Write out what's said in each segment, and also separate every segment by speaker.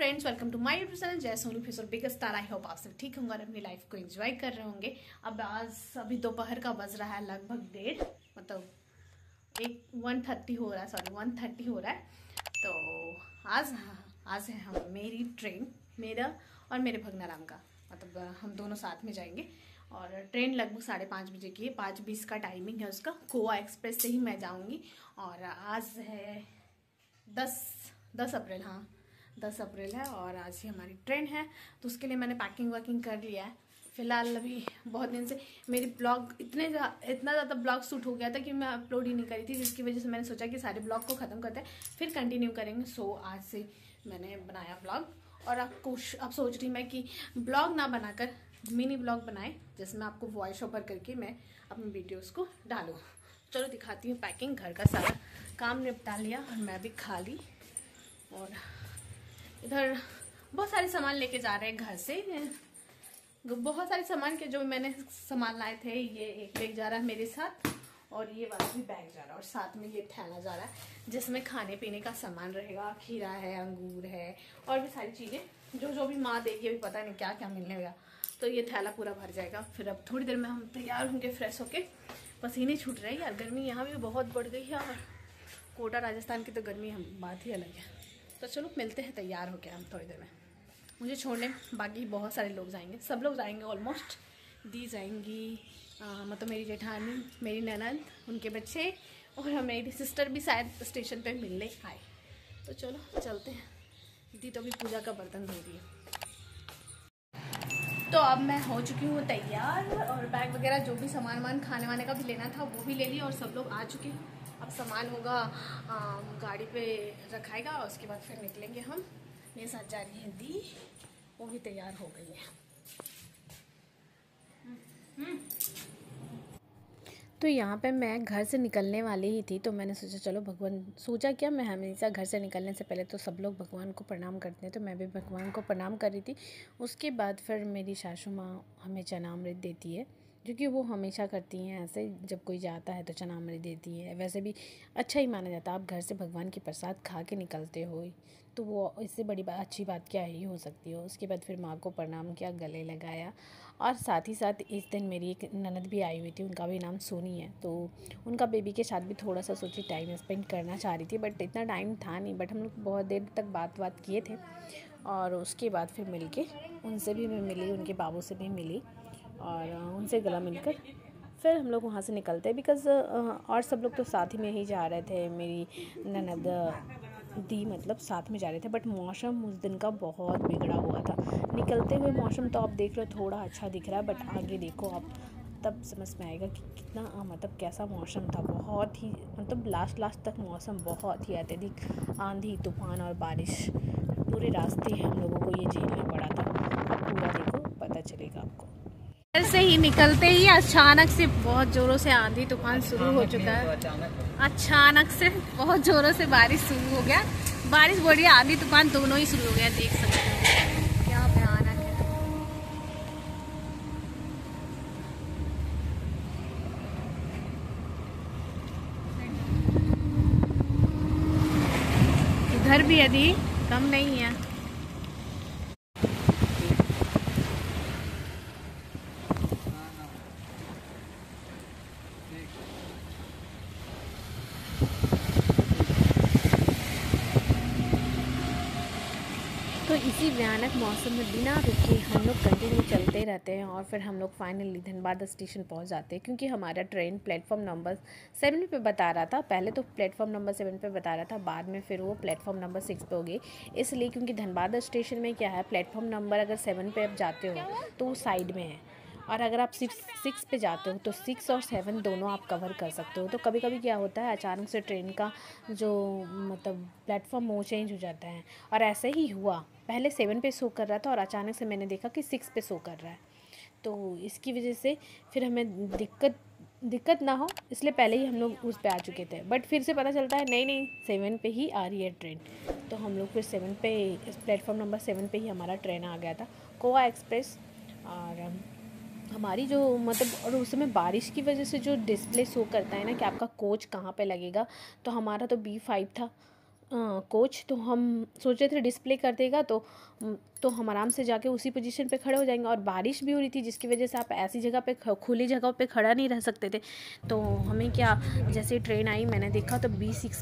Speaker 1: Friends, welcome to my YouTube channel Jai Sonu फिर big star. I hope आप सब ठीक होंगे और अपनी लाइफ को एंजॉय कर रहे होंगे। अब अभी दोपहर का बज रहा है लगभग 1:30, मतलब 1:30 हो रहा है, सॉरी 1:30 हो रहा है। तो आज है हम मेरी ट्रेन, मेरा और मेरे भगना राम का, मतलब हम दोनों साथ में जाएंगे। और ट्रेन लगभग 5:30 बजे की है, 5:20 का टाइमिंग है उसका। गोवा एक्सप्रेस से ही मैं जाऊंगी। और आज है 10 अप्रैल, हाँ 10 अप्रैल है और आज ही हमारी ट्रेन है। तो उसके लिए मैंने पैकिंग वैकिंग कर लिया है। फिलहाल अभी बहुत दिन से मेरी ब्लॉग इतना ज़्यादा ब्लॉग शूट हो गया था कि मैं अपलोड ही नहीं करी थी, जिसकी वजह से मैंने सोचा कि सारे ब्लॉग को ख़त्म करते हैं फिर कंटिन्यू करेंगे। सो आज से मैंने बनाया ब्लॉग। और अब सोच रही मैं कि ब्लॉग ना बनाकर मिनी ब्लॉग बनाए, जिसमें आपको वॉइस ओवर करके मैं अपनी वीडियोस को डालूँ। चलो दिखाती हूँ पैकिंग। घर का सारा काम निपटा लिया और मैं भी खा ली। और इधर बहुत सारे सामान लेके जा रहे हैं घर से, बहुत सारे सामान के जो मैंने सामान लाए थे। ये एक बैग जा रहा है मेरे साथ और ये वाला भी बैग जा रहा है और साथ में ये थैला जा रहा है जिसमें खाने पीने का सामान रहेगा। खीरा है, अंगूर है और भी सारी चीज़ें जो भी माँ देगी, अभी पता नहीं क्या क्या मिलने लगा। तो ये थैला पूरा भर जाएगा। फिर अब थोड़ी देर में हम तैयार होंगे फ्रेश होके। पसीने छूट रहे हैं यार, गर्मी यहाँ भी बहुत बढ़ गई है और कोटा राजस्थान की तो गर्मी हम बात ही अलग है। तो चलो मिलते हैं तैयार होके हम थोड़ी देर में। मुझे छोड़ने बाकी बहुत सारे लोग जाएंगे, सब लोग जाएंगे ऑलमोस्ट। दी जाएंगी, मतलब मेरी जेठानी, मेरी ननद, उनके बच्चे और मेरी सिस्टर भी शायद स्टेशन पे मिलने आए। तो चलो चलते हैं। दी तो अभी पूजा का बर्तन धो रही है। तो अब मैं हो चुकी हूँ तैयार और बैग वगैरह जो भी सामान खाने वाने का भी लेना था वो भी ले लिया और सब लोग आ चुके हैं। अब सामान होगा गाड़ी पे रखाएगा और उसके बाद फिर निकलेंगे हम। मेरे साथ जा रही है दी, वो भी तैयार हो गई है। तो यहाँ पे मैं घर से निकलने वाली ही थी, तो मैंने सोचा चलो सोचा क्या, मैं हमेशा घर से निकलने से पहले तो सब लोग भगवान को प्रणाम करते हैं, तो मैं भी भगवान को प्रणाम कर रही थी। उसके बाद फिर मेरी सासू माँ हमें चनामृत देती है, जो कि वो हमेशा करती हैं। ऐसे जब कोई जाता है तो चनामृत देती है। वैसे भी अच्छा ही माना जाता है, आप घर से भगवान की प्रसाद खा के निकलते हो तो वो इससे बड़ी अच्छी बात क्या ही हो सकती है। उसके बाद फिर माँ को प्रणाम किया, गले लगाया। और साथ ही साथ इस दिन मेरी एक ननद भी आई हुई थी, उनका भी नाम सोनी है। तो उनका बेबी के साथ भी थोड़ा सा सोची टाइम स्पेंड करना चाह रही थी, बट इतना टाइम था नहीं। बट हम लोग बहुत देर तक बात किए थे और उसके बाद फिर मिल के उनसे भी मैं मिली, उनके बाबू से भी मिली और उनसे गला मिलकर फिर हम लोग वहाँ से निकलते हैं। बिकॉज़ और सब लोग तो साथ ही में ही जा रहे थे, मेरी ननद दी मतलब साथ में जा रहे थे। बट मौसम उस दिन का बहुत बिगड़ा हुआ था। निकलते हुए मौसम तो आप देख लो थोड़ा अच्छा दिख रहा है, बट आगे देखो आप तब समझ में आएगा कि कितना मतलब कैसा मौसम था। बहुत ही मतलब लास्ट तक मौसम बहुत ही अत्यधिक आंधी तूफान और बारिश, पूरे रास्ते हम लोगों को ये झेलना पड़ा था। अब पूरा देखो पता चलेगा आपको। ऐसे ही निकलते ही अचानक से बहुत जोरों से आंधी तूफान शुरू हो चुका है। अचानक से बहुत जोरों से बारिश शुरू हो गया। बारिश बढ़िया, आंधी तूफान दोनों ही शुरू हो गया। देख सकते हो क्या भयानक है। इधर भी यदि कम नहीं है। तो इसी भयानक मौसम में बिना रुके हम लोग कंटिन्यू चलते रहते हैं और फिर हम लोग फाइनली धनबाद स्टेशन पहुंच जाते हैं। क्योंकि हमारा ट्रेन प्लेटफॉर्म नंबर 7 पे बता रहा था। पहले तो प्लेटफॉर्म नंबर 7 पे बता रहा था, बाद में फिर वो प्लेटफॉर्म नंबर 6 पे हो गई। इसलिए क्योंकि धनबाद स्टेशन में क्या है, प्लेटफॉर्म नंबर अगर 7 पे आप जाते हो तो वो साइड में है, और अगर आप 6 पे जाते हो तो 6 और 7 दोनों आप कवर कर सकते हो। तो कभी कभी क्या होता है, अचानक से ट्रेन का जो मतलब प्लेटफॉर्म वो चेंज हो जाता है। और ऐसे ही हुआ, पहले 7 पे शो कर रहा था और अचानक से मैंने देखा कि 6 पे शो कर रहा है। तो इसकी वजह से फिर हमें दिक्कत ना हो इसलिए पहले ही हम लोग उस पे आ चुके थे। बट फिर से पता चलता है नहीं 7 पे ही आ रही है ट्रेन। तो हम लोग फिर 7 पे, इस प्लेटफॉर्म नंबर 7 पे ही हमारा ट्रेन आ गया था, गोवा एक्सप्रेस। और हमारी जो मतलब, और उस समय बारिश की वजह से जो डिस्प्ले शो करता है ना कि आपका कोच कहाँ पे लगेगा, तो हमारा तो B5 था। कोच, तो हम सोचे थे डिस्प्ले कर देगा तो हम आराम से जाके उसी पोजीशन पे खड़े हो जाएंगे। और बारिश भी हो रही थी जिसकी वजह से आप ऐसी जगह पे खुली जगह पे खड़ा नहीं रह सकते थे। तो हमें क्या, जैसे ट्रेन आई मैंने देखा तो B6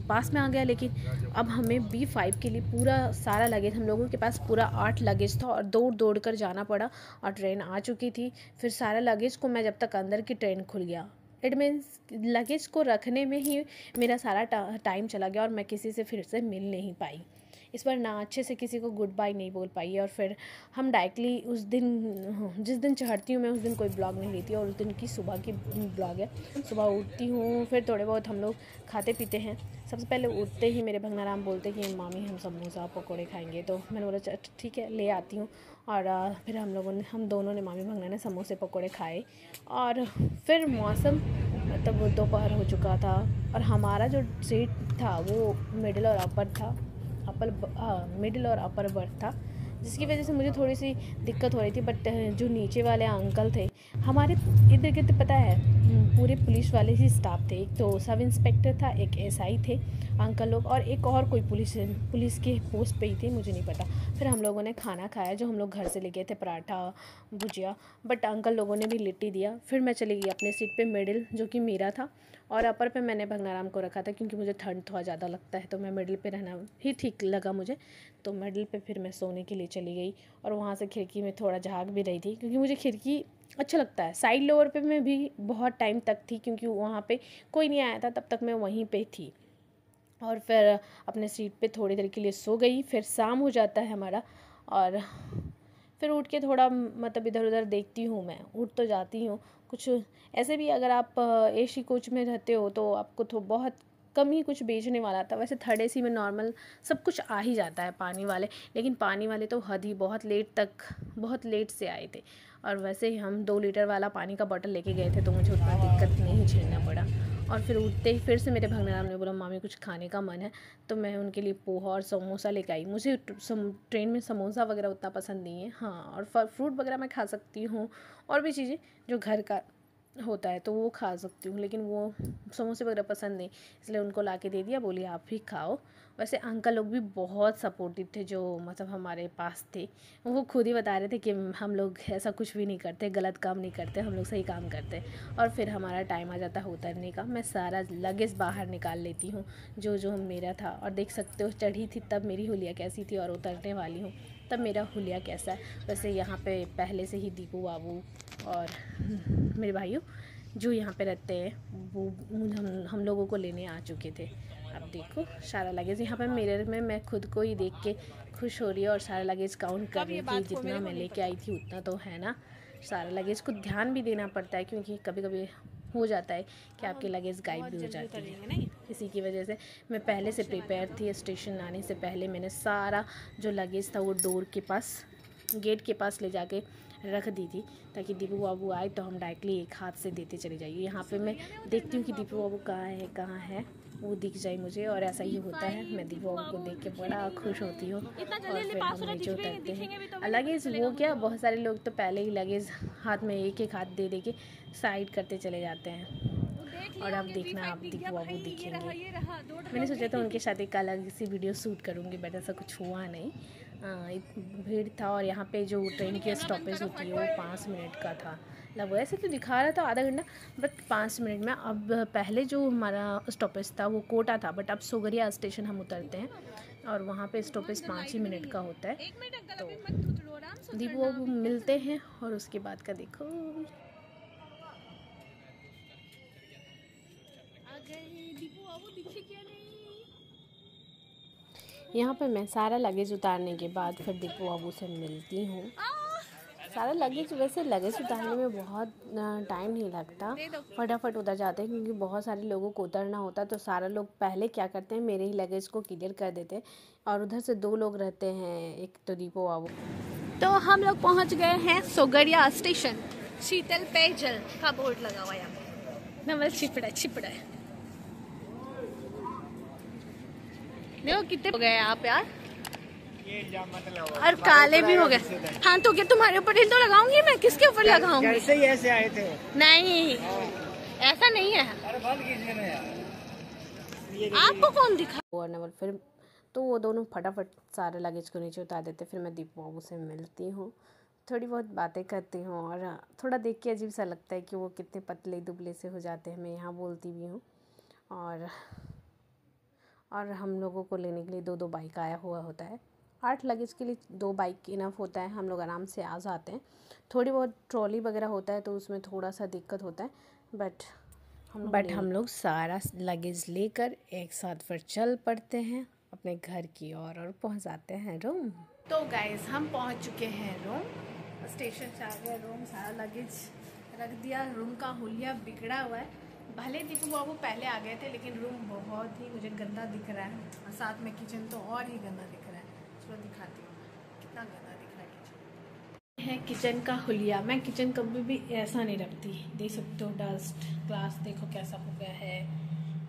Speaker 1: पास में आ गया, लेकिन अब हमें B5 के लिए पूरा सारा लगेज, हम लोगों के पास पूरा 8 लगेज था और दौड़ कर जाना पड़ा। और ट्रेन आ चुकी थी। फिर सारा लगेज को मैं जब तक अंदर की ट्रेन खुल गया, इट मीन्स लगेज को रखने में ही मेरा सारा टाइम चला गया और मैं किसी से फिर से मिल नहीं पाई। इस बार ना अच्छे से किसी को गुड बाय नहीं बोल पाई। और फिर हम डायरेक्टली उस दिन, जिस दिन चढ़ती हूँ मैं, उस दिन कोई ब्लॉग नहीं लेती और उस दिन की सुबह की ब्लॉग है। सुबह उठती हूँ, फिर थोड़े बहुत हम लोग खाते पीते हैं। सबसे पहले उठते ही मेरे भंगनाराम बोलते कि मामी हम समोसा पकौड़े खाएंगे, तो मैंने बोला ठीक है ले आती हूँ। और फिर हम दोनों ने, मामी भंगना ने समोसे पकौड़े खाए। और फिर मौसम मतलब दोपहर हो चुका था और हमारा जो सीट था वो मिडिल और अपर था, मिडिल और अपर बर्थ था, जिसकी वजह से मुझे थोड़ी सी दिक्कत हो रही थी। बट जो नीचे वाले अंकल थे हमारे इर्द गिर्द, पता है पूरे पुलिस वाले ही स्टाफ थे। एक तो सब इंस्पेक्टर था, एक SI थे अंकल लोग, और एक और कोई पुलिस के पोस्ट पे ही थे, मुझे नहीं पता। फिर हम लोगों ने खाना खाया जो हम लोग घर से ले गए थे, पराठा भुजिया, बट अंकल लोगों ने भी लिट्टी दिया। फिर मैं चली गई अपने सीट पे मिडिल, जो कि मेरा था, और अपर पे मैंने भंगनाराम को रखा था क्योंकि मुझे ठंड थोड़ा ज़्यादा लगता है, तो मैं मिडिल पे रहना ही ठीक लगा मुझे। तो मिडिल पे फिर मैं सोने के लिए चली गई और वहाँ से खिड़की में थोड़ा झाँक भी रही थी क्योंकि मुझे खिड़की अच्छा लगता है। साइड लोअर पे मैं भी बहुत टाइम तक थी क्योंकि वहाँ पे कोई नहीं आया था, तब तक मैं वहीं पे थी। और फिर अपने सीट पे थोड़ी देर के लिए सो गई। फिर शाम हो जाता है हमारा, और फिर उठ के थोड़ा मतलब इधर उधर देखती हूँ। मैं उठ तो जाती हूँ कुछ ऐसे भी। अगर आप AC कोच में रहते हो तो आपको तो बहुत कम ही कुछ बेचने वाला था। वैसे थर्ड AC में नॉर्मल सब कुछ आ ही जाता है पानी वाले, लेकिन पानी वाले तो हद ही, बहुत लेट से आए थे। और वैसे ही हम 2 लीटर वाला पानी का बॉटल लेके गए थे तो मुझे उतना दिक्कत नहीं झेलना पड़ा। और फिर उठते ही फिर से मेरे भंगनाराम ने बोला मामी कुछ खाने का मन है, तो मैं उनके लिए पोहा और समोसा लेकर आई। मुझे ट्रेन में समोसा वगैरह उतना पसंद नहीं है, हाँ, और फ्रूट वगैरह मैं खा सकती हूँ और भी चीज़ें जो घर का होता है तो वो खा सकती हूँ, लेकिन वो समोसे वगैरह पसंद नहीं, इसलिए उनको ला के दे दिया, बोली आप ही खाओ। वैसे अंकल लोग भी बहुत सपोर्टिव थे जो मतलब हमारे पास थे। वो खुद ही बता रहे थे कि हम लोग ऐसा कुछ भी नहीं करते, गलत काम नहीं करते, हम लोग सही काम करते। और फिर हमारा टाइम आ जाता है उतरने का, मैं सारा लगेज बाहर निकाल लेती हूँ जो मेरा था। और देख सकते हो चढ़ी थी तब मेरी हुलिया कैसी थी और उतरने वाली हूँ तब मेरा हुलिया कैसा है। वैसे यहाँ पे पहले से ही दीपू बाबू और मेरे भाइयों जो यहाँ पे रहते हैं वो हम लोगों को लेने आ चुके थे। अब देखो सारा लगेज यहाँ पे मिरर में मैं खुद को ही देख के खुश हो रही है और सारा लगेज काउंट कर रही थी, जितना मैं लेके आई थी उतना तो है ना। सारा लगेज को ध्यान भी देना पड़ता है क्योंकि कभी कभी हो जाता है कि आपके लगेज गायब भी हो जाती है। इसी की वजह से मैं पहले से प्रिपेयर थी। स्टेशन आने से पहले मैंने सारा जो लगेज था वो डोर के पास, गेट के पास ले जाके रख दी थी ताकि दीपू बाबू आए तो हम डायरेक्टली एक हाथ से देते चले जाइए। यहाँ पे मैं देखती हूँ कि दीपू बाबू कहाँ है वो दिख जाए मुझे, और ऐसा ही होता है। मैं दीपू बाबू को देख के बड़ा खुश होती हूँ। और फिर हम नीचे उतरते हैं। लगेज वो क्या, बहुत सारे लोग तो पहले ही लगेज हाथ में एक एक हाथ दे के साइड करते चले जाते हैं। और अब देखना आप दीपू बाबू दिखेंगे। मैंने सोचा था उनके साथ एक अलग सी वीडियो शूट करूँगी, बट ऐसा कुछ हुआ नहीं। भीड़ था और यहाँ पे जो ट्रेन की स्टॉपेज होती है वो 5 मिनट का था। मतलब वैसे तो दिखा रहा था आधा घंटा, बट 5 मिनट में। अब पहले जो हमारा स्टॉपेज था वो कोटा था, बट अब सोगरिया स्टेशन हम उतरते हैं और वहाँ पे स्टॉपेज 5 ही मिनट का होता है। तो दीपू बाबू मिलते हैं और उसके बाद का देखो। यहाँ पे मैं सारा लगेज उतारने के बाद फिर दीपू बाबू से मिलती हूँ। सारा लगेज, वैसे लगेज उतारने में बहुत टाइम नहीं लगता, फटाफट उतर जाते हैं क्योंकि बहुत सारे लोगों को उतरना होता है। तो सारा लोग पहले क्या करते हैं, मेरे ही लगेज को क्लियर कर देते हैं। और उधर से 2 लोग रहते हैं, एक तो दीपू बाबू। तो हम लोग पहुँच गए हैं सोगरिया स्टेशन। शीतल पेयजल का बोर्ड लगा हुआ यहाँ पे, नमल छिपड़ा है। देखो कितने हो गए आप यार, और काले भी हो गए। हाँ तो क्या तुम्हारे ऊपर ही तो लगाऊंगी मैं, किसके ऊपर लगाऊंगी?
Speaker 2: ऐसे आए थे।
Speaker 1: नहीं ऐसा नहीं है।
Speaker 2: अरे बंद कीजिए ना यार,
Speaker 1: आपको कौन दिखा?
Speaker 2: और नवल फिर तो वो दोनों फटाफट सारे लगेज को नीचे उतार देते। फिर मैं दीपू बाबू से मिलती हूँ, थोड़ी बहुत बातें करती हूँ और थोड़ा देख के अजीब सा लगता है कि वो कितने पतले दुबले से हो जाते हैं। मैं यहाँ बोलती भी हूँ और हम लोगों को लेने के लिए 2-2 बाइक आया हुआ होता है। 8 लगेज के लिए 2 बाइक इनफ होता है, हम लोग आराम से आ जाते हैं। थोड़ी बहुत ट्रॉली वगैरह होता है तो उसमें थोड़ा सा दिक्कत होता है, बट हम लोग सारा लगेज लेकर एक साथ फिर चल पड़ते हैं अपने घर की ओर और पहुँच जाते हैं रूम।
Speaker 1: तो गाइज हम पहुंच चुके हैं रूम, स्टेशन से आ गए रूम, सारा लगेज रख दिया। रूम का हुलिया बिगड़ा हुआ है, भले दीपू बाबू पहले आ गए थे लेकिन रूम बहुत ही मुझे गंदा दिख रहा है और साथ में किचन तो और ही गंदा दिख रहा है। चलो दिखाती हूँ कितना गंदा दिख रहा है किचन। है किचन का हुलिया। मैं किचन कभी भी ऐसा नहीं रखती, देख सकते हो डस्ट ग्लास देखो कैसा हो गया है,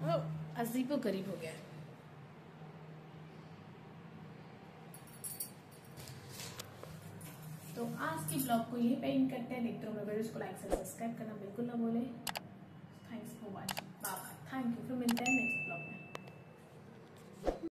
Speaker 1: वो अजीबो गरीब हो गया है। तो आज की ब्लॉग को यही पेंट करते हैं। देखते हो वीडियोस को लाइक से सब्सक्राइब करना बिल्कुल ना भूलें। Thanks for watching, bye bye.